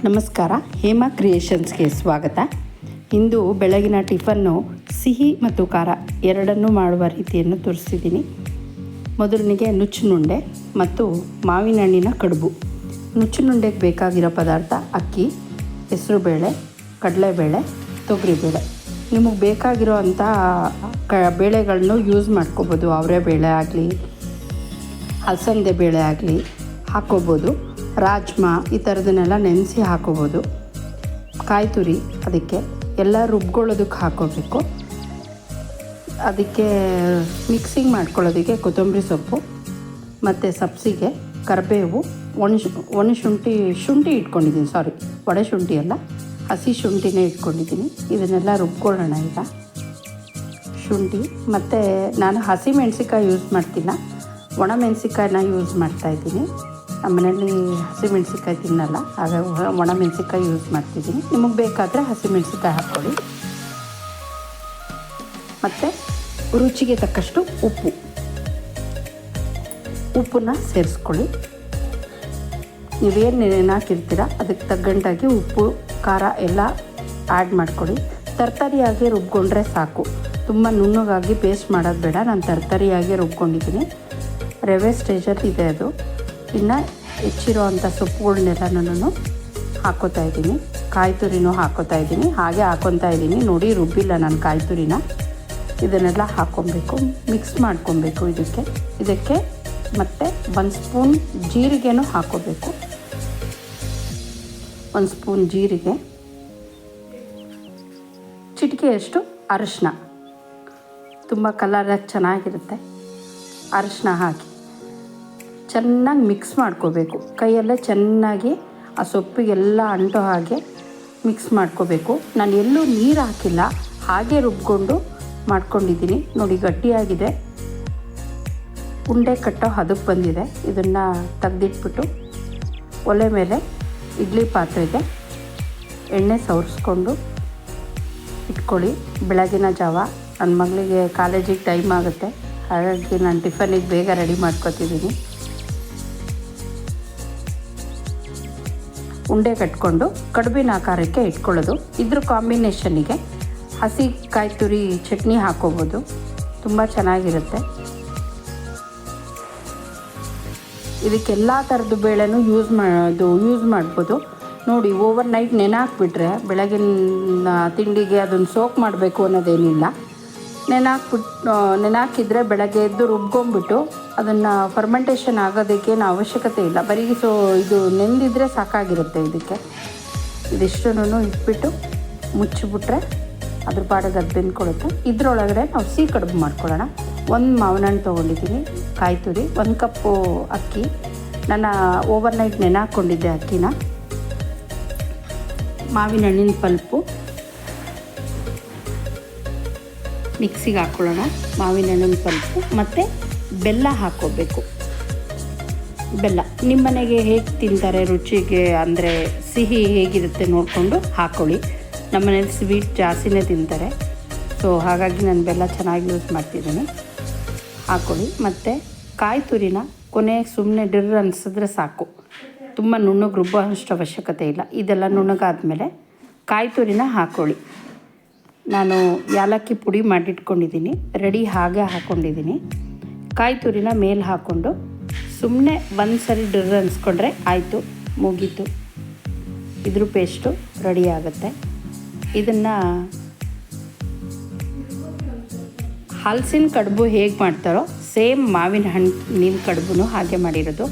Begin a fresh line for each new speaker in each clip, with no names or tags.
ನಮಸ್ಕಾರ, ಹೇಮಾ ಕ್ರಿಯೇಷನ್ಸ್ಗೆ ಸ್ವಾಗತ. ಇಂದು ಬೆಳಗಿನ ಟಿಫನ್ನು ಸಿಹಿ ಮತ್ತು ಖಾರ ಎರಡನ್ನೂ ಮಾಡುವ ರೀತಿಯನ್ನು ತೋರಿಸ್ತಿದ್ದೀನಿ. ಮೊದಲನಿಗೆ ನುಚ್ಚುನುಂಡೆ ಮತ್ತು ಮಾವಿನ ಹಣ್ಣಿನ ಕಡುಬು. ನುಚ್ಚುನುಂಡೆಗೆ ಬೇಕಾಗಿರೋ ಪದಾರ್ಥ ಅಕ್ಕಿ, ಹೆಸರುಬೇಳೆ, ಕಡಲೆಬೇಳೆ, ತೊಗರಿಬೇಳೆ. ನಿಮಗೆ ಬೇಕಾಗಿರೋ ಅಂಥ ಬೇಳೆಗಳನ್ನು ಯೂಸ್ ಮಾಡ್ಕೋಬೋದು. ಅವರೇ ಬೇಳೆ ಆಗಲಿ, ಅಲಸಂದೆ ಬೇಳೆ ಆಗಲಿ ಹಾಕ್ಕೋಬೋದು. ರಾಜ್ಮಾ ಈ ಥರದನ್ನೆಲ್ಲ ನೆನೆಸಿ ಹಾಕ್ಕೋಬೋದು. ಕಾಯಿ ತುರಿ ಅದಕ್ಕೆ ಎಲ್ಲ ರುಬ್ಕೊಳ್ಳೋದಕ್ಕೆ ಹಾಕ್ಕೋಬೇಕು. ಅದಕ್ಕೆ ಮಿಕ್ಸಿಂಗ್ ಮಾಡ್ಕೊಳ್ಳೋದಕ್ಕೆ ಕೊತ್ತಂಬರಿ ಸೊಪ್ಪು ಮತ್ತು ಸಬ್ಸಿಗೆ, ಕರಿಬೇವು, ಒಣ ಶುಂಠಿ ಇಟ್ಕೊಂಡಿದ್ದೀನಿ. ಒಣ ಶುಂಠಿ ಅಲ್ಲ, ಹಸಿ ಶುಂಠಿನೇ ಇಟ್ಕೊಂಡಿದ್ದೀನಿ. ಇದನ್ನೆಲ್ಲ ರುಬ್ಕೊಳ್ಳೋಣ. ಈಗ ಶುಂಠಿ ಮತ್ತು ನಾನು ಹಸಿ ಮೆಣಸಿಕಾಯಿ ಯೂಸ್ ಮಾಡ್ತಿಲ್ಲ, ಒಣ ಮೆಣಸಿಕಾಯಿನ ಯೂಸ್ ಮಾಡ್ತಾಯಿದ್ದೀನಿ. ನಮ್ಮ ಮನೇಲಿ ಹಸಿ ಮೆಣಸಿಕಾಯಿ ತಿನ್ನಲ್ಲ, ಹಾಗಾಗಿ ಒಣ ಮೆಣಸಿಕಾಯಿ ಯೂಸ್ ಮಾಡ್ತಿದ್ದೀನಿ. ನಿಮಗೆ ಬೇಕಾದರೆ ಹಸಿ ಮೆಣಸಿಕಾಯಿ ಹಾಕ್ಕೊಳ್ಳಿ. ಮತ್ತು ರುಚಿಗೆ ತಕ್ಕಷ್ಟು ಉಪ್ಪನ್ನ ಸೇರಿಸ್ಕೊಳ್ಳಿ. ನೀವೇನು ನೆನೆಹಾಕಿರ್ತೀರ ಅದಕ್ಕೆ ತಗ್ಗಂಟಾಗಿ ಉಪ್ಪು, ಖಾರ ಎಲ್ಲ ಆ್ಯಡ್ ಮಾಡ್ಕೊಳ್ಳಿ. ತರ್ತರಿಯಾಗಿ ರುಬ್ಕೊಂಡ್ರೆ ಸಾಕು, ತುಂಬ ನುಣ್ಣಗಾಗಿ ಪೇಸ್ಟ್ ಮಾಡೋದು ಬೇಡ. ನಾನು ತರ್ತರಿಯಾಗಿ ರುಬ್ಕೊಂಡಿದ್ದೀನಿ. ರವೆ ಸ್ಟೇಜಲ್ಲಿ ಇದೆ ಅದು. ಇನ್ನು ಹೆಚ್ಚಿರೋ ಅಂಥ ಸೊಪ್ಪುಗಳನ್ನೆಲ್ಲನೂ ಹಾಕ್ಕೋತಾ ಇದ್ದೀನಿ. ಕಾಯಿ ತುರಿನೂ ಹಾಕ್ಕೋತಾ ಇದ್ದೀನಿ. ಹಾಗೆ ಹಾಕ್ಕೊತಾ ಇದ್ದೀನಿ. ನೋಡಿ, ರುಬ್ಬಿಲ್ಲ ನಾನು ಕಾಯಿ ತುರಿನ. ಇದನ್ನೆಲ್ಲ ಹಾಕ್ಕೊಬೇಕು, ಮಿಕ್ಸ್ ಮಾಡ್ಕೊಬೇಕು. ಇದಕ್ಕೆ ಮತ್ತು 1 ಸ್ಪೂನ್ ಜೀರಿಗೆನೂ ಹಾಕ್ಕೋಬೇಕು. 1 ಸ್ಪೂನ್ ಜೀರಿಗೆ, ಚಿಟಿಕೆಯಷ್ಟು ಅರಿಶಿನ, ತುಂಬ ಕಲರಾಗಿ ಚೆನ್ನಾಗಿರುತ್ತೆ. ಅರಿಶಿನ ಹಾಕಿ ಚೆನ್ನಾಗಿ ಮಿಕ್ಸ್ ಮಾಡ್ಕೋಬೇಕು. ಕೈಯಲ್ಲೇ ಚೆನ್ನಾಗಿ ಆ ಸೊಪ್ಪಿಗೆಲ್ಲ ಅಂಟೋ ಹಾಗೆ ಮಿಕ್ಸ್ ಮಾಡ್ಕೋಬೇಕು. ನಾನು ಎಲ್ಲೂ ನೀರು ಹಾಕಿಲ್ಲ, ಹಾಗೆ ರುಬ್ಕೊಂಡು ಮಾಡ್ಕೊಂಡಿದ್ದೀನಿ. ನೋಡಿ, ಗಟ್ಟಿಯಾಗಿದೆ, ಉಂಡೆ ಕಟ್ಟೋ ಹದಕ್ಕೆ ಬಂದಿದೆ. ಇದನ್ನು ತೆಗೆದಿಟ್ಬಿಟ್ಟು ಒಲೆ ಮೇಲೆ ಇಡ್ಲಿ ಪಾತ್ರೆಗೆ ಎಣ್ಣೆ ಸವರಿಸ್ಕೊಂಡು ಇಟ್ಕೊಳ್ಳಿ. ಬೆಳಗಿನ ಜಾವ ನನ್ನ ಮಗಳಿಗೆ ಕಾಲೇಜಿಗೆ ಟೈಮ್ ಆಗುತ್ತೆ, ಹಾಗಾಗಿ ನಾನು ಟಿಫನಿಗೆ ಬೇಗ ರೆಡಿ ಮಾಡ್ಕೊತಿದ್ದೀನಿ. ಉಂಡೆ ಕಟ್ಕೊಂಡು ಕಡುಬಿನ ಆಕಾರಕ್ಕೆ ಇಟ್ಕೊಳ್ಳೋದು. ಇದ್ರ ಕಾಂಬಿನೇಷನ್ನಿಗೆ ಹಸಿ ಕಾಯಿ ತುರಿ ಚಟ್ನಿ ಹಾಕ್ಕೋಬೋದು, ತುಂಬ ಚೆನ್ನಾಗಿರುತ್ತೆ. ಇದಕ್ಕೆಲ್ಲ ಥರದ್ದು ಬೇಳೆನೂ ಯೂಸ್ ಮಾಡ್ಬೋದು. ನೋಡಿ, ಓವರ್ ನೈಟ್ ನೆನೆಹಾಕ್ಬಿಟ್ರೆ ಬೆಳಗಿನ ತಿಂಡಿಗೆ ಅದನ್ನು ಸೋಕ್ ಮಾಡಬೇಕು ಅನ್ನೋದೇನಿಲ್ಲ. ನೆನೆಹಾಕಿದ್ರೆ ಬೆಳಗ್ಗೆ ಎದ್ದು ರುಬ್ಕೊಂಬಿಟ್ಟು ಅದನ್ನು ಫರ್ಮೆಂಟೇಷನ್ ಆಗೋದಕ್ಕೇನು ಅವಶ್ಯಕತೆ ಇಲ್ಲ. ಬರೀ ಇದು ನೆಂದಿದ್ರೆ ಸಾಕಾಗಿರುತ್ತೆ. ಇದಿಷ್ಟನ್ನು ಇಟ್ಬಿಟ್ಟು ಮುಚ್ಚಿಬಿಟ್ರೆ ಅದ್ರ ಪಾಡಿಗೆ ಅದು ಬೆಂದ್ಕೊಳುತ್ತೆ. ಇದರೊಳಗಡೆ ನಾವು ಸಿಹಿ ಕಡುಬು ಮಾಡ್ಕೊಳ್ಳೋಣ. 1 ಮಾವಿನ ಹಣ್ಣು ತೊಗೊಂಡಿದ್ದೀನಿ, ಕಾಯಿ ತುರಿ, 1 ಕಪ್ಪು ಅಕ್ಕಿ. ನಾನು ಓವರ್ ನೈಟ್ ನೆನೆಹಾಕ್ಕೊಂಡಿದ್ದೆ ಅಕ್ಕಿನ. ಮಾವಿನ ಹಣ್ಣಿನ ಪಲ್ಪು ಮಿಕ್ಸಿಗೆ ಹಾಕ್ಕೊಳ್ಳೋಣ. ಮಾವಿನ ಹಣ್ಣಿನ ಪಲ್ಪು ಮತ್ತು ಬೆಲ್ಲ ಹಾಕ್ಕೋಬೇಕು. ಬೆಲ್ಲ ನಿಮ್ಮ ಮನೆಗೆ ಹೇಗೆ ತಿಂತಾರೆ ರುಚಿಗೆ, ಅಂದರೆ ಸಿಹಿ ಹೇಗಿರುತ್ತೆ ನೋಡಿಕೊಂಡು ಹಾಕ್ಕೊಳ್ಳಿ. ನಮ್ಮ ಮನೇಲಿ ಸ್ವೀಟ್ ಜಾಸ್ತಿನೇ ತಿಂತಾರೆ, ಸೊ ಹಾಗಾಗಿ ನಾನು ಬೆಲ್ಲ ಚೆನ್ನಾಗಿ ಯೂಸ್ ಮಾಡ್ತಿದ್ದೀನಿ. ಹಾಕ್ಕೊಳ್ಳಿ. ಮತ್ತು ಕಾಯಿ ತುರಿನ ಕೊನೆಗೆ ಸುಮ್ಮನೆ ಡಿರ್ ಅನಿಸಿದ್ರೆ ಸಾಕು, ತುಂಬ ನುಣ್ಣಗೆ ರುಬ್ಬೋ ಅಷ್ಟು ಅವಶ್ಯಕತೆ ಇಲ್ಲ. ಇದೆಲ್ಲ ನುಣ್ಣಗಾದ್ಮೇಲೆ ಕಾಯಿ ತುರಿನ ಹಾಕ್ಕೊಳ್ಳಿ. ನಾನು ಯಾಲಕ್ಕಿ ಪುಡಿ ಮಾಡಿಟ್ಕೊಂಡಿದ್ದೀನಿ, ರೆಡಿ ಹಾಗೆ ಹಾಕ್ಕೊಂಡಿದ್ದೀನಿ. ಕಾಯಿ ತುರಿನ ಮೇಲೆ ಹಾಕ್ಕೊಂಡು ಸುಮ್ಮನೆ ಒಂದು ಸರಿ ಡಿರ್ ಅನ್ಸ್ಕೊಂಡ್ರೆ ಆಯಿತು, ಮುಗೀತು. ಇದ್ರ ಪೇಸ್ಟು ರೆಡಿ ಆಗುತ್ತೆ. ಇದನ್ನು ಹಲಸಿನ ಕಡುಬು ಹೇಗೆ ಮಾಡ್ತಾರೋ ಸೇಮ್ ಮಾವಿನ ಹಣ್ಣಿನ ಕಡುಬು ಹಾಗೆ ಮಾಡಿರೋದು.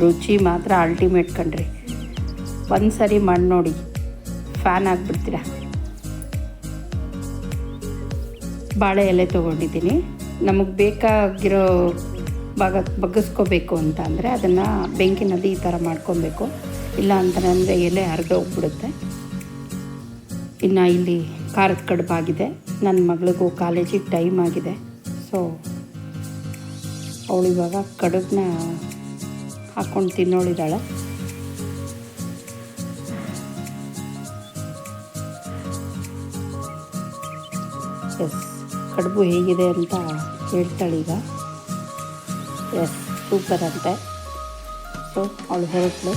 ರುಚಿ ಮಾತ್ರ ಅಲ್ಟಿಮೇಟ್ ಕಣ್ರಿ. ಒಂದು ಸರಿ ಮಾಡಿ ನೋಡಿ, ಫ್ಯಾನ್ ಆಗಿಬಿಡ್ತೀರ. ಬಾಳೆ ಎಲೆ ತೊಗೊಂಡಿದ್ದೀನಿ. ನಮಗೆ ಬೇಕಾಗಿರೋ ಬಗ್ಗಿಸ್ಕೋಬೇಕು ಅಂತ ಅಂದರೆ ಅದನ್ನು ಬೆಂಕಿನಲ್ಲಿ ಈ ಥರ ಮಾಡ್ಕೊಬೇಕು. ಇಲ್ಲ ಅಂತಂದರೆ ಎಲೆ ಹರಿದೋಗ್ಬಿಡುತ್ತೆ. ಇನ್ನು ಇಲ್ಲಿ ಖಾರದ ಕಡುಬಾಗಿದೆ. ನನ್ನ ಮಗಳಿಗೂ ಕಾಲೇಜಿಗೆ ಟೈಮ್ ಆಗಿದೆ, ಸೊ ಅವಳು ಇವಾಗ ಕಡುಬನ್ನ ಹಾಕ್ಕೊಂಡು ತಿನ್ನೋಳಿದ್ದಾಳೆ. ಕಡುಬು ಹೇಗಿದೆ ಅಂತ ಹೇಳ್ತಾಳೀಗ. ಸೂಪರ್ ಅಂತೆ. ಸೊ ಅವಳು ಹೊರಟಳು.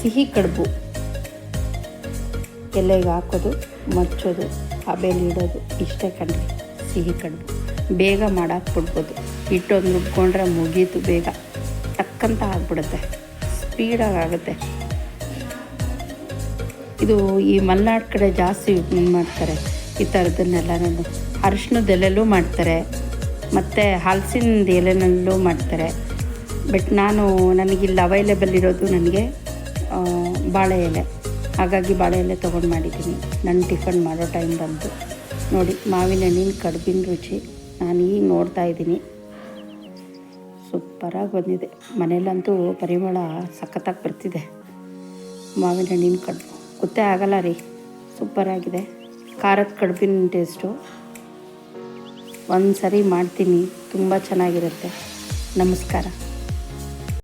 ಸಿಹಿ ಕಡುಬು ಎಲೆಗೆ ಹಾಕೋದು, ಮಚ್ಚೋದು, ಹಬೆಲಿ ಇಡೋದು, ಇಷ್ಟೇ ಕಣ್ರಿ ಸಿಹಿ ಕಡುಬು. ಬೇಗ ಮಾಡಾಕ್ಬಿಡ್ಬೋದು. ಹಿಟ್ಟೊಂದು ರುಬ್ಕೊಂಡ್ರೆ ಮುಗೀತು, ಬೇಗ ಟಕ್ಕಂತ ಆಗಿಬಿಡುತ್ತೆ, ಸ್ಪೀಡಾಗಿ ಆಗುತ್ತೆ. ಇದು ಈ ಮಲೆನಾಡು ಕಡೆ ಜಾಸ್ತಿ ಮಾಡ್ತಾರೆ ಈ ಥರದನ್ನೆಲ್ಲನೂ. ಅರಿಶಿಣದ ಎಲೆಯಲ್ಲೂ ಮಾಡ್ತಾರೆ ಮತ್ತು ಹಲಸಿನ ಎಲೆನಲ್ಲೂ ಮಾಡ್ತಾರೆ. ಬಟ್ ನನಗಿಲ್ಲಿ ಅವೈಲೇಬಲ್ ಇರೋದು ನನಗೆ ಬಾಳೆ ಎಲೆ, ಹಾಗಾಗಿ ಬಾಳೆ ಎಲೆ ತೊಗೊಂಡು ಮಾಡಿದ್ದೀನಿ. ನಾನು ಟಿಫನ್ ಮಾಡೋ ಟೈಮ್ ಬಂತು. ನೋಡಿ ಮಾವಿನ ಹಣ್ಣಿನ ಕಡುಬಿನ ರುಚಿ ನಾನು ಈಗ ನೋಡ್ತಾಯಿದ್ದೀನಿ. ಸೂಪರಾಗಿ ಬಂದಿದೆ. ಮನೇಲಂತೂ ಪರಿಮಳ ಸಖತ್ತಾಗಿ ಬರ್ತಿದೆ. ಮಾವಿನ ಹಣ್ಣಿನ ಕಡುಬು ಗೊತ್ತೇ ಆಗಲ್ಲ ರೀ, ಸೂಪರಾಗಿದೆ. ಖಾರದ ಕಡುಬಿನ ಟೇಸ್ಟು. ಒಂದು ಸರಿ ಮಾಡ್ತೀನಿ, ತುಂಬ ಚೆನ್ನಾಗಿರುತ್ತೆ. ನಮಸ್ಕಾರ.